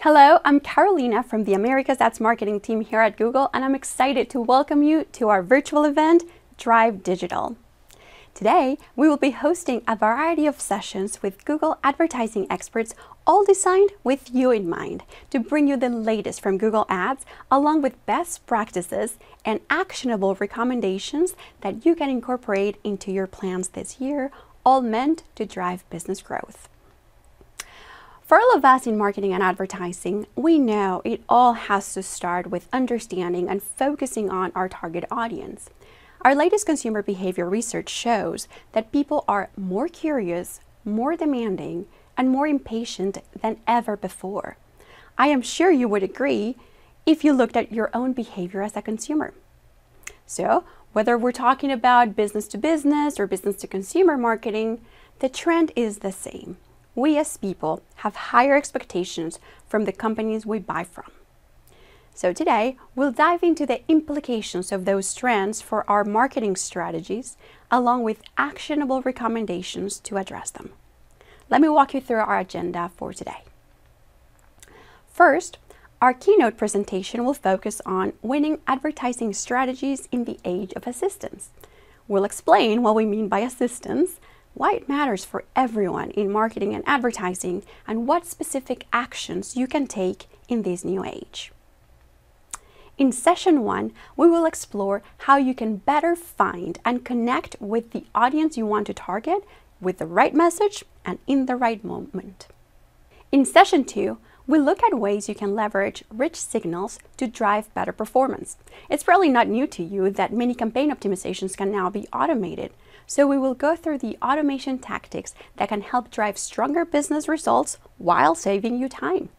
Hello, I'm Carolina from the America's Ads Marketing team here at Google, and I'm excited to welcome you to our virtual event, Drive Digital. Today, we will be hosting a variety of sessions with Google advertising experts, all designed with you in mind, to bring you the latest from Google Ads, along with best practices and actionable recommendations that you can incorporate into your plans this year, all meant to drive business growth. For all of us in marketing and advertising, we know it all has to start with understanding and focusing on our target audience. Our latest consumer behavior research shows that people are more curious, more demanding, and more impatient than ever before. I am sure you would agree if you looked at your own behavior as a consumer. So, whether we're talking about business to business or business to consumer marketing, the trend is the same. We as people have higher expectations from the companies we buy from. So today, we'll dive into the implications of those trends for our marketing strategies, along with actionable recommendations to address them. Let me walk you through our agenda for today. First, our keynote presentation will focus on winning advertising strategies in the age of assistance. We'll explain what we mean by assistance, why it matters for everyone in marketing and advertising, and what specific actions you can take in this new age. In session 1, we will explore how you can better find and connect with the audience you want to target with the right message and in the right moment. In session 2, we'll look at ways you can leverage rich signals to drive better performance. It's probably not new to you that many campaign optimizations can now be automated. So we will go through the automation tactics that can help drive stronger business results while saving you time.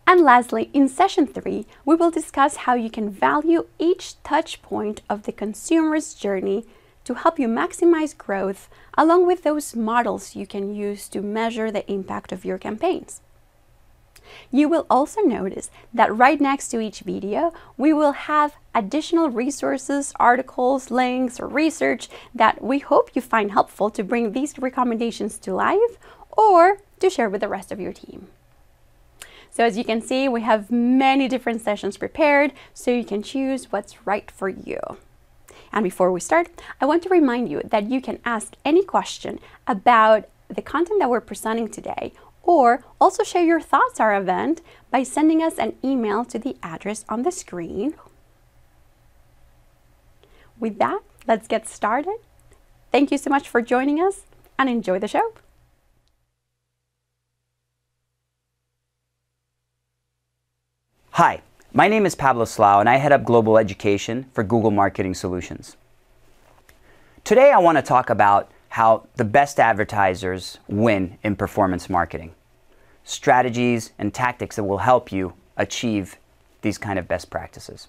And lastly, in session 3, we will discuss how you can value each touch point of the consumer's journey to help you maximize growth, along with those models you can use to measure the impact of your campaigns. You will also notice that right next to each video, we will have additional resources, articles, links, or research that we hope you find helpful to bring these recommendations to life or to share with the rest of your team. So as you can see, we have many different sessions prepared, so you can choose what's right for you. And before we start, I want to remind you that you can ask any question about the content that we're presenting today, or also share your thoughts on our event by sending us an email to the address on the screen. With that, let's get started. Thank you so much for joining us, and enjoy the show. Hi, my name is Pablo Slau, and I head up Global Education for Google Marketing Solutions. Today I want to talk about how the best advertisers win in performance marketing. Strategies and tactics that will help you achieve these kind of best practices.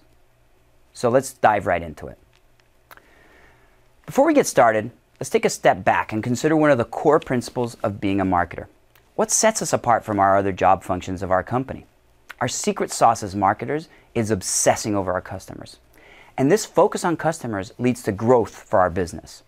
So let's dive right into it. Before we get started, let's take a step back and consider one of the core principles of being a marketer. What sets us apart from our other job functions of our company? Our secret sauce as marketers is obsessing over our customers. And this focus on customers leads to growth for our business.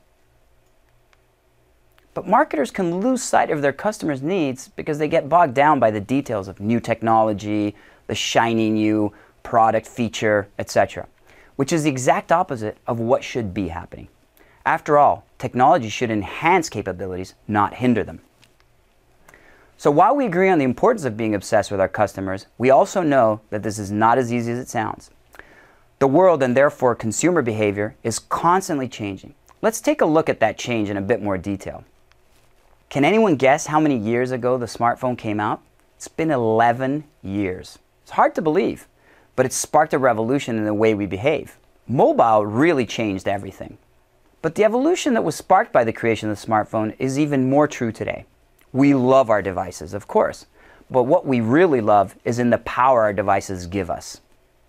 But marketers can lose sight of their customers' needs because they get bogged down by the details of new technology, the shiny new product feature, etc., which is the exact opposite of what should be happening. After all, technology should enhance capabilities, not hinder them. So while we agree on the importance of being obsessed with our customers, we also know that this is not as easy as it sounds. The world, and therefore consumer behavior, is constantly changing. Let's take a look at that change in a bit more detail. Can anyone guess how many years ago the smartphone came out? It's been 11 years. It's hard to believe, but it sparked a revolution in the way we behave. Mobile really changed everything. But the evolution that was sparked by the creation of the smartphone is even more true today. We love our devices, of course, but what we really love is in the power our devices give us.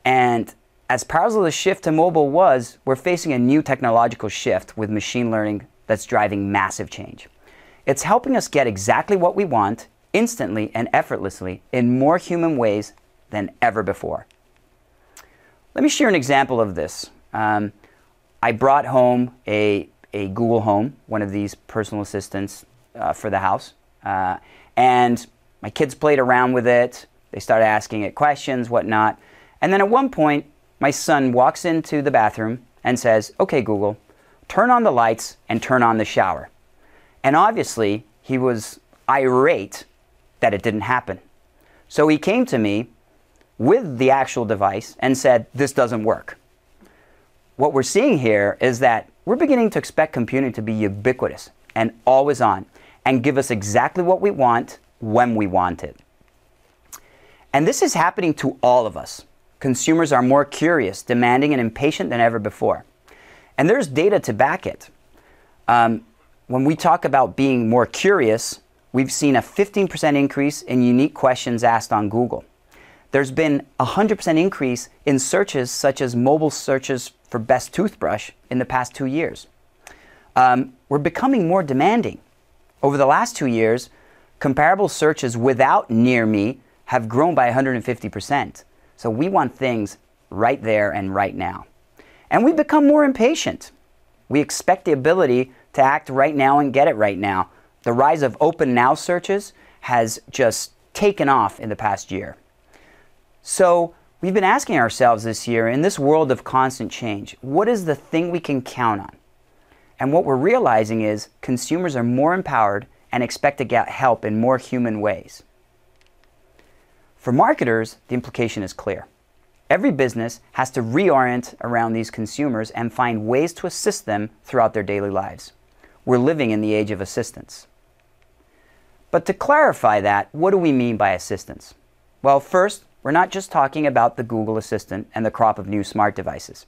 And as powerful as the shift to mobile was, we're facing a new technological shift with machine learning that's driving massive change. It's helping us get exactly what we want instantly and effortlessly in more human ways than ever before. Let me share an example of this. I brought home a Google Home, one of these personal assistants for the house, and my kids played around with it. They started asking it questions, whatnot. And then at one point, my son walks into the bathroom and says, "Okay, Google, turn on the lights and turn on the shower." And obviously, he was irate that it didn't happen. So he came to me with the actual device and said, "This doesn't work." What we're seeing here is that we're beginning to expect computing to be ubiquitous and always on and give us exactly what we want when we want it. And this is happening to all of us. Consumers are more curious, demanding, and impatient than ever before. And there's data to back it. When we talk about being more curious, we've seen a 15% increase in unique questions asked on Google. There's been a 100% increase in searches such as mobile searches for best toothbrush in the past 2 years. We're becoming more demanding. Over the last 2 years, comparable searches without near me have grown by 150%. So we want things right there and right now. And we become more impatient. We expect the ability to act right now and get it right now. The rise of open now searches has just taken off in the past year. So we've been asking ourselves this year, in this world of constant change, what is the thing we can count on? And what we're realizing is consumers are more empowered and expect to get help in more human ways. For marketers, the implication is clear. Every business has to reorient around these consumers and find ways to assist them throughout their daily lives. We're living in the age of assistance. But to clarify that, what do we mean by assistance? Well, first, we're not just talking about the Google Assistant and the crop of new smart devices.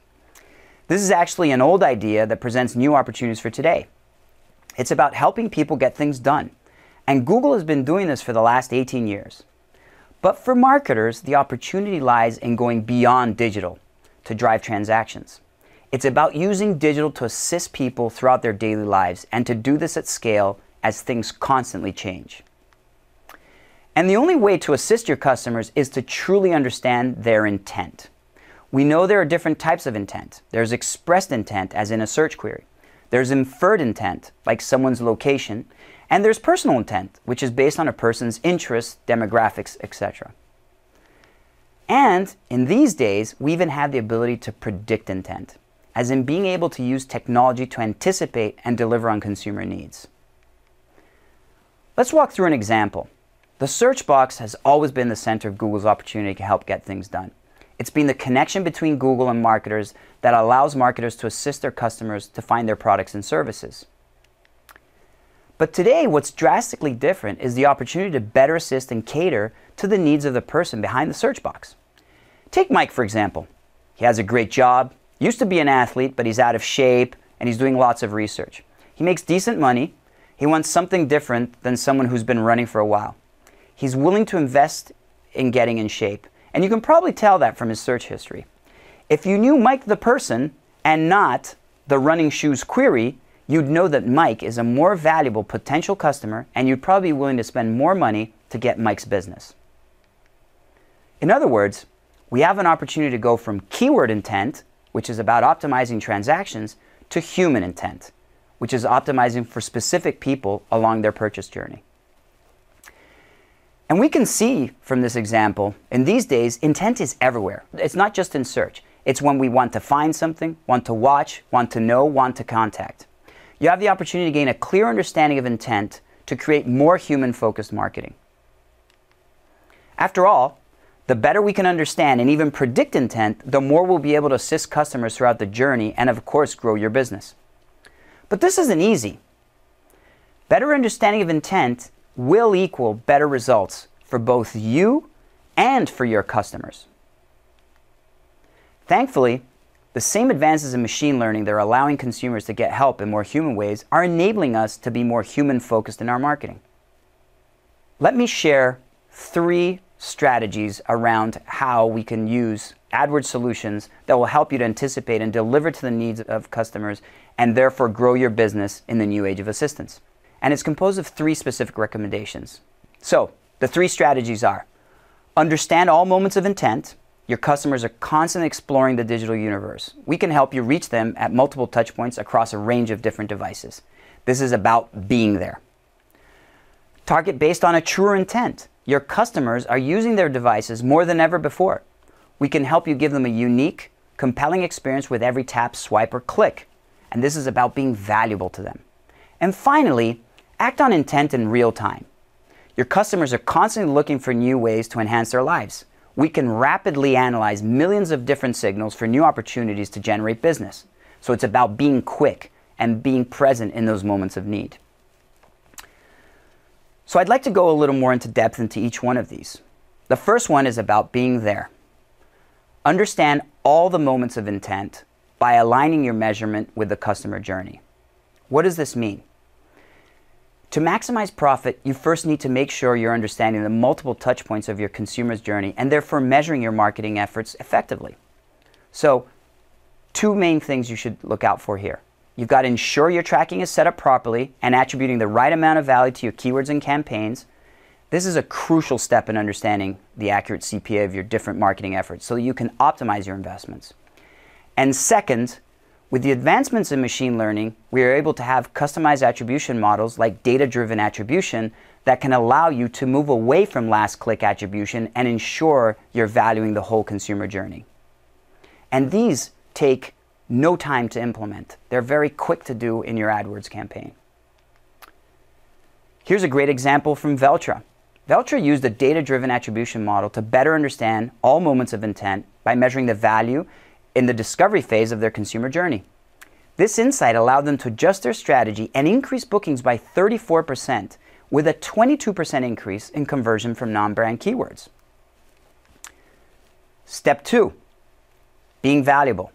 This is actually an old idea that presents new opportunities for today. It's about helping people get things done. And Google has been doing this for the last 18 years. But for marketers, the opportunity lies in going beyond digital to drive transactions. It's about using digital to assist people throughout their daily lives and to do this at scale as things constantly change. And the only way to assist your customers is to truly understand their intent. We know there are different types of intent. There's expressed intent, as in a search query. There's inferred intent, like someone's location. And there's personal intent, which is based on a person's interests, demographics, etc. And in these days, we even have the ability to predict intent, as in being able to use technology to anticipate and deliver on consumer needs. Let's walk through an example. The search box has always been the center of Google's opportunity to help get things done. It's been the connection between Google and marketers that allows marketers to assist their customers to find their products and services. But today, what's drastically different is the opportunity to better assist and cater to the needs of the person behind the search box. Take Mike, for example. He has a great job, used to be an athlete, but he's out of shape, and he's doing lots of research. He makes decent money. He wants something different than someone who's been running for a while. He's willing to invest in getting in shape, and you can probably tell that from his search history. If you knew Mike the person and not the running shoes query, you'd know that Mike is a more valuable potential customer, and you'd probably be willing to spend more money to get Mike's business. In other words, we have an opportunity to go from keyword intent, which is about optimizing transactions, to human intent, which is optimizing for specific people along their purchase journey. And we can see from this example, in these days, intent is everywhere. It's not just in search. It's when we want to find something, want to watch, want to know, want to contact. You have the opportunity to gain a clear understanding of intent to create more human-focused marketing. After all, the better we can understand and even predict intent, the more we'll be able to assist customers throughout the journey and, of course, grow your business. But this isn't easy. Better understanding of intent will equal better results for both you and for your customers. Thankfully, the same advances in machine learning that are allowing consumers to get help in more human ways are enabling us to be more human-focused in our marketing. Let me share 3 strategies around how we can use AdWords solutions that will help you to anticipate and deliver to the needs of customers and therefore grow your business in the new age of assistance. And it's composed of 3 specific recommendations. So, the 3 strategies are: understand all moments of intent. Your customers are constantly exploring the digital universe. We can help you reach them at multiple touchpoints across a range of different devices. This is about being there. Target based on a truer intent. your customers are using their devices more than ever before. We can help you give them a unique, compelling experience with every tap, swipe, or click. And this is about being valuable to them. And finally, act on intent in real time. Your customers are constantly looking for new ways to enhance their lives. We can rapidly analyze millions of different signals for new opportunities to generate business. So it's about being quick and being present in those moments of need. So I'd like to go a little more into depth into each one of these. The first one is about being there. Understand all the moments of intent by aligning your measurement with the customer journey. What does this mean? To maximize profit, you first need to make sure you're understanding the multiple touch points of your consumer's journey and therefore measuring your marketing efforts effectively. So, two main things you should look out for here. You've got to ensure your tracking is set up properly and attributing the right amount of value to your keywords and campaigns. This is a crucial step in understanding the accurate CPA of your different marketing efforts so that you can optimize your investments. And second, with the advancements in machine learning, we are able to have customized attribution models like data-driven attribution that can allow you to move away from last-click attribution and ensure you're valuing the whole consumer journey. And these take no time to implement. They're very quick to do in your AdWords campaign. Here's a great example from Veltra. Veltra used a data-driven attribution model to better understand all moments of intent by measuring the value in the discovery phase of their consumer journey. This insight allowed them to adjust their strategy and increase bookings by 34%, with a 22% increase in conversion from non-brand keywords. Step 2, being valuable.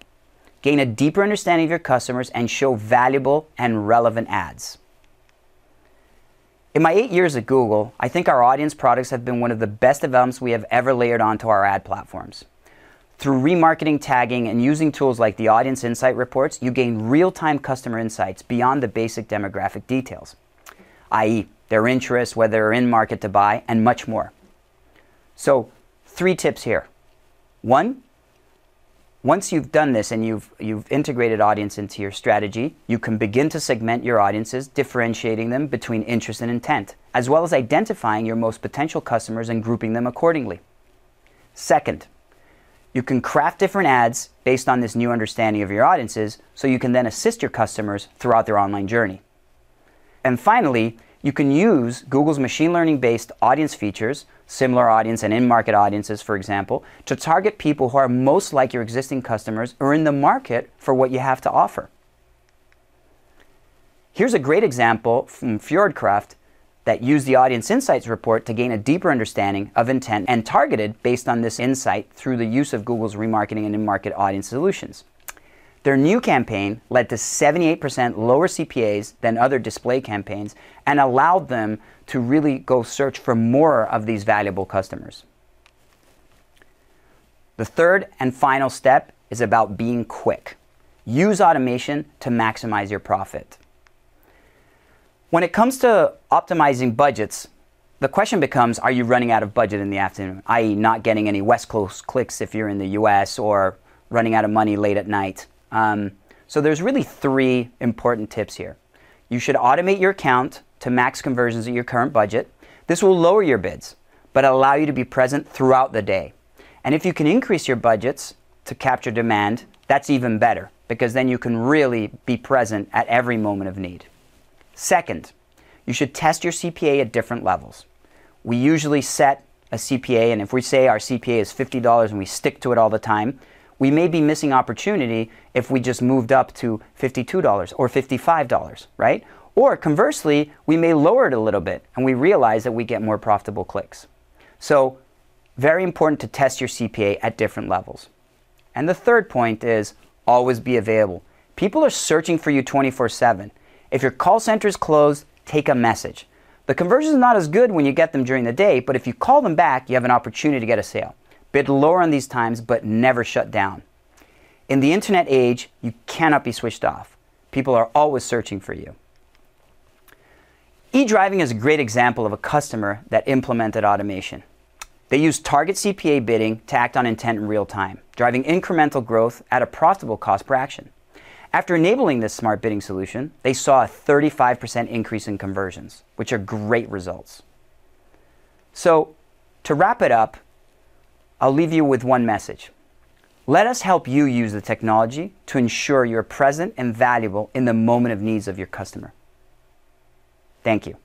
Gain a deeper understanding of your customers and show valuable and relevant ads. In my 8 years at Google, I think our audience products have been one of the best developments we have ever layered onto our ad platforms. Through remarketing, tagging, and using tools like the Audience Insight Reports, you gain real-time customer insights beyond the basic demographic details, i.e., their interests, whether they're in market to buy, and much more. So, 3 tips here. 1, once you've done this and you've integrated audience into your strategy, you can begin to segment your audiences, differentiating them between interest and intent, as well as identifying your most potential customers and grouping them accordingly. Second, you can craft different ads based on this new understanding of your audiences so you can then assist your customers throughout their online journey. And finally, you can use Google's machine learning-based audience features, similar audience and in-market audiences, for example, to target people who are most like your existing customers or in the market for what you have to offer. Here's a great example from Fjordcraft that used the Audience Insights report to gain a deeper understanding of intent and targeted based on this insight through the use of Google's remarketing and in-market audience solutions. Their new campaign led to 78% lower CPAs than other display campaigns and allowed them to really go search for more of these valuable customers. The third and final step is about being quick. Use automation to maximize your profit. When it comes to optimizing budgets, the question becomes, are you running out of budget in the afternoon, i.e. not getting any West Coast clicks if you're in the US, or running out of money late at night? So there's really 3 important tips here. You should automate your account to max conversions at your current budget. This will lower your bids, but allow you to be present throughout the day. And if you can increase your budgets to capture demand, that's even better, because then you can really be present at every moment of need. Second, you should test your CPA at different levels. We usually set a CPA, and if we say our CPA is $50 and we stick to it all the time, we may be missing opportunity if we just moved up to $52 or $55, right? Or conversely, we may lower it a little bit and we realize that we get more profitable clicks. So, very important to test your CPA at different levels. And the third point is always be available. People are searching for you 24/7. If your call center is closed, take a message. The conversion is not as good when you get them during the day, but if you call them back, you have an opportunity to get a sale. Bid lower on these times, but never shut down. In the internet age, you cannot be switched off. People are always searching for you. eDriving is a great example of a customer that implemented automation. They used target CPA bidding to act on intent in real time, driving incremental growth at a profitable cost per action. After enabling this smart bidding solution, they saw a 35% increase in conversions, which are great results. So, To wrap it up, I'll leave you with one message. Let us help you use the technology to ensure you're present and valuable in the moment of needs of your customer. Thank you.